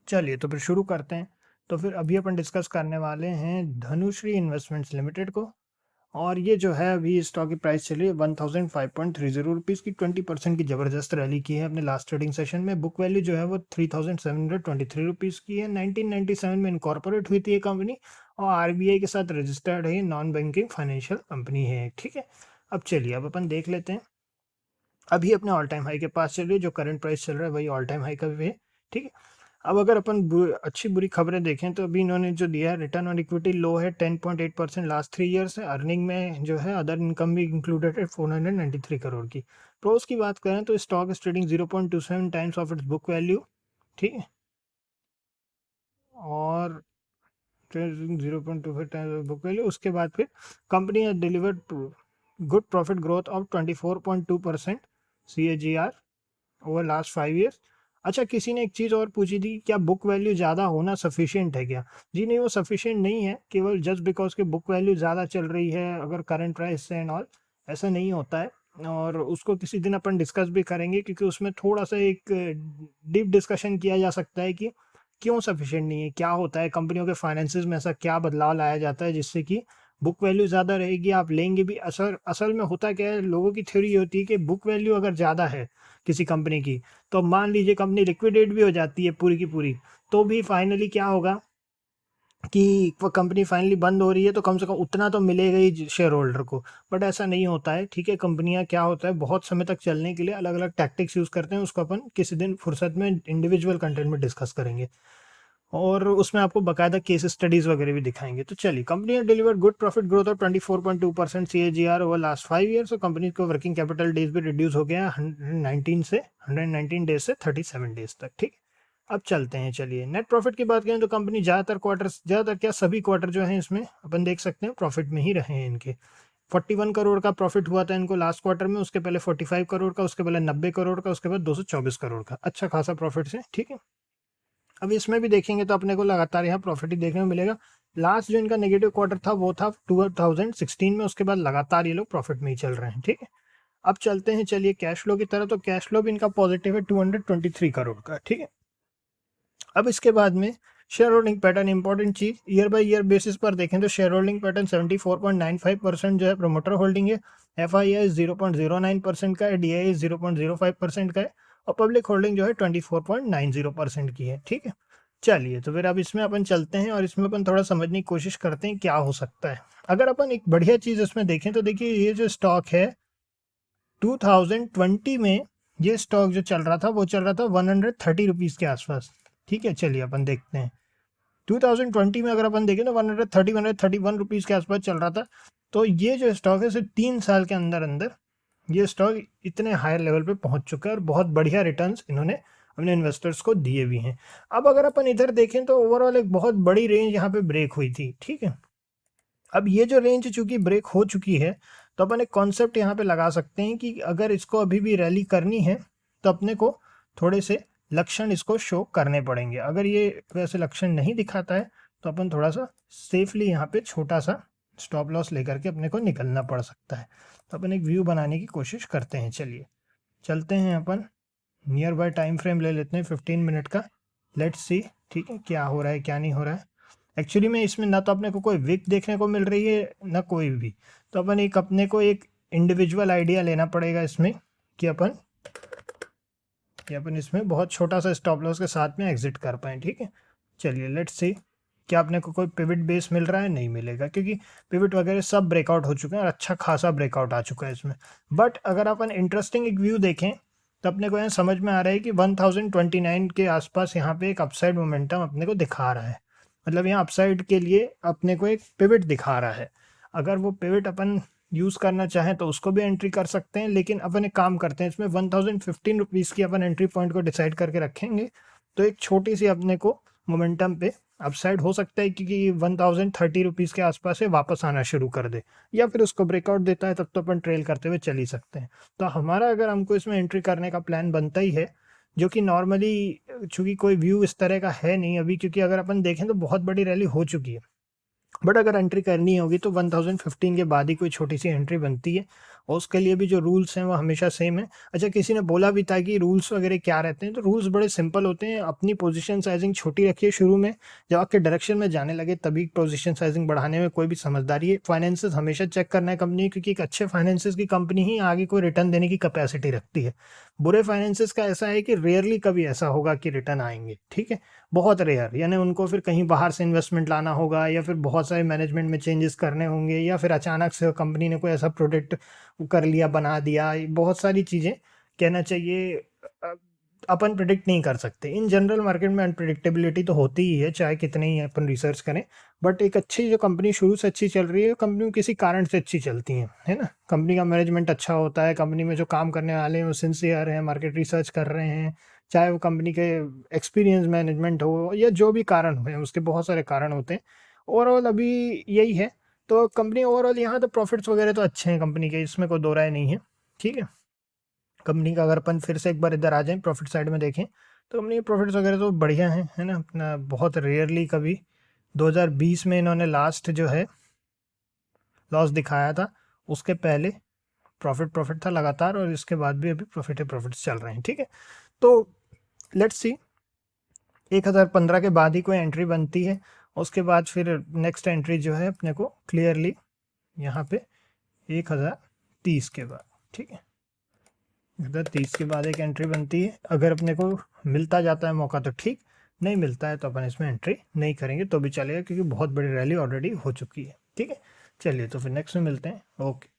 चलिए तो फिर शुरू करते हैं। तो फिर अभी अपन डिस्कस करने वाले हैं धनुश्री इन्वेस्टमेंट्स लिमिटेड को। और ये जो है अभी स्टॉक की प्राइस चली है 1005.30 रुपीज़ की। 20% की ज़बरदस्त रैली की है अपने लास्ट ट्रेडिंग सेशन में। बुक वैल्यू जो है वो 3723 रुपीज़ की है। 1997 में इनकॉर्पोरेट हुई थी ये कंपनी और आरबीआई के साथ रजिस्टर्ड है। ये नॉन बैंकिंग फाइनेंशियल कंपनी है, ठीक है। अब चलिए अब अपन देख लेते हैं। अभी अपने ऑल टाइम हाई के पास चल रही है, जो करंट प्राइस चल रहा है वही ऑल टाइम हाई का भी है, ठीक है। अब अगर अपन अच्छी बुरी खबरें देखें तो अभी इन्होंने जो दिया है रिटर्न ऑन इक्विटी लो है 10.8% लास्ट 3 ईयर से। अर्निंग में जो है अदर इनकम भी इंक्लूडेड है 493 करोड़ की। प्रोस की बात करें तो stock is trading 0.27 times of its book value, ठीक है। और 0.25 टाइम्स बुक वैल्यू। उसके बाद फिर company has delivered good profit growth of 24.2% CAGR over last 5 years. अच्छा, किसी ने एक चीज़ और पूछी थी, क्या बुक वैल्यू ज़्यादा होना सफिशिएंट है क्या? जी नहीं, वो सफिशिएंट नहीं है। केवल जस्ट बिकॉज के बुक वैल्यू ज़्यादा चल रही है अगर करंट प्राइस से एंड ऑल, ऐसा नहीं होता है। और उसको किसी दिन अपन डिस्कस भी करेंगे, क्योंकि उसमें थोड़ा सा एक डीप डिस्कशन किया जा सकता है कि क्यों सफिशिएंट नहीं है, क्या होता है कंपनियों के फाइनेंसिस में, ऐसा क्या बदलाव लाया जाता है जिससे कि बुक वैल्यू ज़्यादा रहेगी, आप लेंगे भी। असल असल में होता क्या है, लोगों की थ्योरी होती है कि बुक वैल्यू अगर ज़्यादा है किसी कंपनी की, तो मान लीजिए कंपनी लिक्विडेट भी हो जाती है पूरी की पूरी, तो भी फाइनली क्या होगा कि वो कंपनी फाइनली बंद हो रही है तो कम से कम उतना तो मिलेगा ही शेयर होल्डर को। बट ऐसा नहीं होता है, ठीक है। कंपनियां क्या होता है बहुत समय तक चलने के लिए अलग अलग टैक्टिक्स यूज़ करते हैं। उसको अपन किसी दिन फुर्सत में इंडिविजुअल कंटेंट में डिस्कस करेंगे और उसमें आपको बकायदा केस स्टडीज वगैरह भी दिखाएंगे। तो चलिए, कंपनी ने delivered good profit growth of 24.2% CAGR over last 5 years. और कंपनी को वर्किंग कैपिटल डेज भी रिड्यूस हो गया 119 डेज से 37 डेज तक, ठीक। अब चलते हैं, चलिए नेट प्रॉफिट की बात करें तो कंपनी ज़्यादातर क्या सभी क्वार्टर जो है इसमें अपन देख सकते हैं प्रॉफिट में ही रहे हैं इनके। 41 करोड़ का प्रॉफिट हुआ था इनको लास्ट क्वार्टर में, उसके पहले 45 करोड़ का, उसके पहले 90 करोड़ का, उसके बाद 224 करोड़ का। अच्छा खासा प्रॉफिट है, ठीक है। अब इसमें भी देखेंगे तो अपने को लगातार यहाँ प्रॉफिट ही देखने को मिलेगा। लास्ट जो इनका नेगेटिव क्वार्टर था वो था 2016 में, उसके बाद लगातार ये लोग प्रॉफिट में ही चल रहे हैं, ठीक है। अब चलते हैं चलिए कैश फ्लो की तरह। तो कैश फ्लो भी इनका पॉजिटिव है 223 करोड़ का, ठीक है। अब इसके बाद में शेयर होल्डिंग पैटर्न, इंपॉर्टेंट चीज, ईयर बाय ईयर बेसिस पर देखें तो शेयर होल्डिंग पैटर्न 74.95% जो है प्रोमोटर होल्डिंग है। FII 0.09% का है, DII 0.05% का है और पब्लिक होल्डिंग जो है 24.90% की है, ठीक है। चलिए तो फिर अब इसमें अपन चलते हैं और इसमें अपन थोड़ा समझने की कोशिश करते हैं क्या हो सकता है। अगर अपन एक बढ़िया चीज इसमें देखें तो देखिए, ये जो स्टॉक है 2020 में ये स्टॉक जो चल रहा था वो चल रहा था 130 रुपीज़ के आसपास, ठीक है। चलिए अपन देखते हैं 2020 में अगर अपन देखें तो 131 रुपीज़ के आसपास चल रहा था। तो ये जो स्टॉक है सिर्फ 3 साल के अंदर अंदर ये स्टॉक इतने हायर लेवल पे पहुंच चुका है और बहुत बढ़िया रिटर्न्स इन्होंने अपने इन्वेस्टर्स को दिए भी हैं। अब अगर अपन इधर देखें तो ओवरऑल एक बहुत बड़ी रेंज यहाँ पे ब्रेक हुई थी, ठीक है। अब ये जो रेंज चूंकि ब्रेक हो चुकी है, तो अपन एक कॉन्सेप्ट यहाँ पे लगा सकते हैं कि अगर इसको अभी भी रैली करनी है तो अपने को थोड़े से लक्षण इसको शो करने पड़ेंगे। अगर ये वैसे लक्षण नहीं दिखाता है तो अपन थोड़ा सा सेफली यहाँ पे छोटा सा स्टॉप लॉस लेकर के अपने को निकलना पड़ सकता है। तो अपन एक व्यू बनाने की कोशिश करते हैं। चलिए चलते हैं अपन नियर बाय टाइम फ्रेम ले लेते हैं 15 मिनट का। लेट्स सी, ठीक है, क्या हो रहा है क्या नहीं हो रहा है। एक्चुअली में इसमें ना तो अपने को कोई विक देखने को मिल रही है ना कोई भी, तो अपन एक अपने को एक इंडिविजुअल आइडिया लेना पड़ेगा इसमें कि अपन इसमें बहुत छोटा सा स्टॉप लॉस के साथ में एग्जिट कर पाए, ठीक है। चलिए लेट्स सी, क्या अपने को कोई पिविट बेस मिल रहा है? नहीं मिलेगा, क्योंकि पिविट वगैरह सब ब्रेकआउट हो चुके हैं और अच्छा खासा ब्रेकआउट आ चुका है इसमें। बट अगर अपन इंटरेस्टिंग एक व्यू देखें तो अपने को यहाँ समझ में आ रहा है कि 1029 के आसपास यहाँ पे एक अपसाइड मोमेंटम अपने को दिखा रहा है। मतलब यहाँ अपसाइड के लिए अपने को एक पिविट दिखा रहा है। अगर वो पिविट अपन यूज़ करना चाहें तो उसको भी एंट्री कर सकते हैं, लेकिन अपन एक काम करते हैं, इसमें 1015 रुपीज़ की अपन एंट्री पॉइंट को डिसाइड करके रखेंगे। तो एक छोटी सी अपने को मोमेंटम पे अपसाइड हो सकता है, क्योंकि 1030 रुपीज़ के आसपास से वापस आना शुरू कर दे, या फिर उसको ब्रेकआउट देता है तब तो अपन ट्रेल करते हुए चल ही सकते हैं। तो हमारा अगर हमको इसमें एंट्री करने का प्लान बनता ही है, जो कि नॉर्मली चूंकि कोई व्यू इस तरह का है नहीं अभी, क्योंकि अगर अपन देखें तो बहुत बड़ी रैली हो चुकी है। बट अगर एंट्री करनी होगी तो 1015 के बाद ही कोई छोटी सी एंट्री बनती है। और उसके लिए भी जो रूल्स हैं वो हमेशा सेम है। अच्छा, किसी ने बोला भी था कि रूल्स वगैरह क्या रहते हैं, तो रूल्स बड़े सिंपल होते हैं। अपनी पोजीशन साइजिंग छोटी रखिए शुरू में, जब आपके डायरेक्शन में जाने लगे तभी पोजीशन साइजिंग बढ़ाने में कोई भी समझदारी है। फाइनेंसेस हमेशा चेक करना है कंपनी, क्योंकि एक अच्छे फाइनेंसेस की कंपनी ही आगे कोई रिटर्न देने की कैपेसिटी रखती है। बुरे फाइनेंसेस का ऐसा है कि रेयरली कभी ऐसा होगा कि रिटर्न आएंगे, ठीक है, बहुत रेयर। यानी उनको फिर कहीं बाहर से इन्वेस्टमेंट लाना होगा, या फिर बहुत सारे मैनेजमेंट में चेंजेस करने होंगे, या फिर अचानक से कंपनी ने कोई ऐसा प्रोडक्ट कर लिया, बना दिया, बहुत सारी चीज़ें कहना चाहिए अपन प्रिडिक्ट नहीं कर सकते। इन जनरल मार्केट में अनप्रिडिक्टेबिलिटी तो होती ही है, चाहे कितने ही अपन रिसर्च करें। बट एक अच्छी जो कंपनी शुरू से अच्छी चल रही है, कंपनी किसी कारण से अच्छी चलती हैं, है ना। कंपनी का मैनेजमेंट अच्छा होता है, कंपनी में जो काम करने वाले हैं वो सिंसियर हैं, मार्केट रिसर्च कर रहे हैं, चाहे वो कंपनी के एक्सपीरियंस मैनेजमेंट हो या जो भी कारण हो, उसके बहुत सारे कारण होते हैं। ओवरऑल अभी यही है। तो कंपनी ओवरऑल यहाँ तो प्रॉफिट्स वगैरह तो अच्छे हैं कंपनी के, इसमें कोई दो राय नहीं है, ठीक है। कंपनी का अगर अपन फिर से एक बार इधर आ जाएं, प्रॉफिट साइड में देखें, तो कंपनी के प्रॉफिट्स वगैरह तो बढ़िया हैं, है ना। अपना बहुत रेयरली कभी 2020 में इन्होंने लास्ट जो है लॉस दिखाया था, उसके पहले प्रॉफिट था लगातार, और इसके बाद भी अभी प्रॉफिट्स चल रहे हैं, ठीक है। तो लेट्स सी 1015 के बाद ही कोई एंट्री बनती है, उसके बाद फिर नेक्स्ट एंट्री जो है अपने को क्लियरली यहाँ पे 1030 के बाद, ठीक है। 1030 के बाद एक एंट्री बनती है। अगर अपने को मिलता जाता है मौका तो ठीक, नहीं मिलता है तो अपन इसमें एंट्री नहीं करेंगे तो भी चलेगा, क्योंकि बहुत बड़ी रैली ऑलरेडी हो चुकी है, ठीक है। चलिए, तो फिर नेक्स्ट में मिलते हैं। ओके।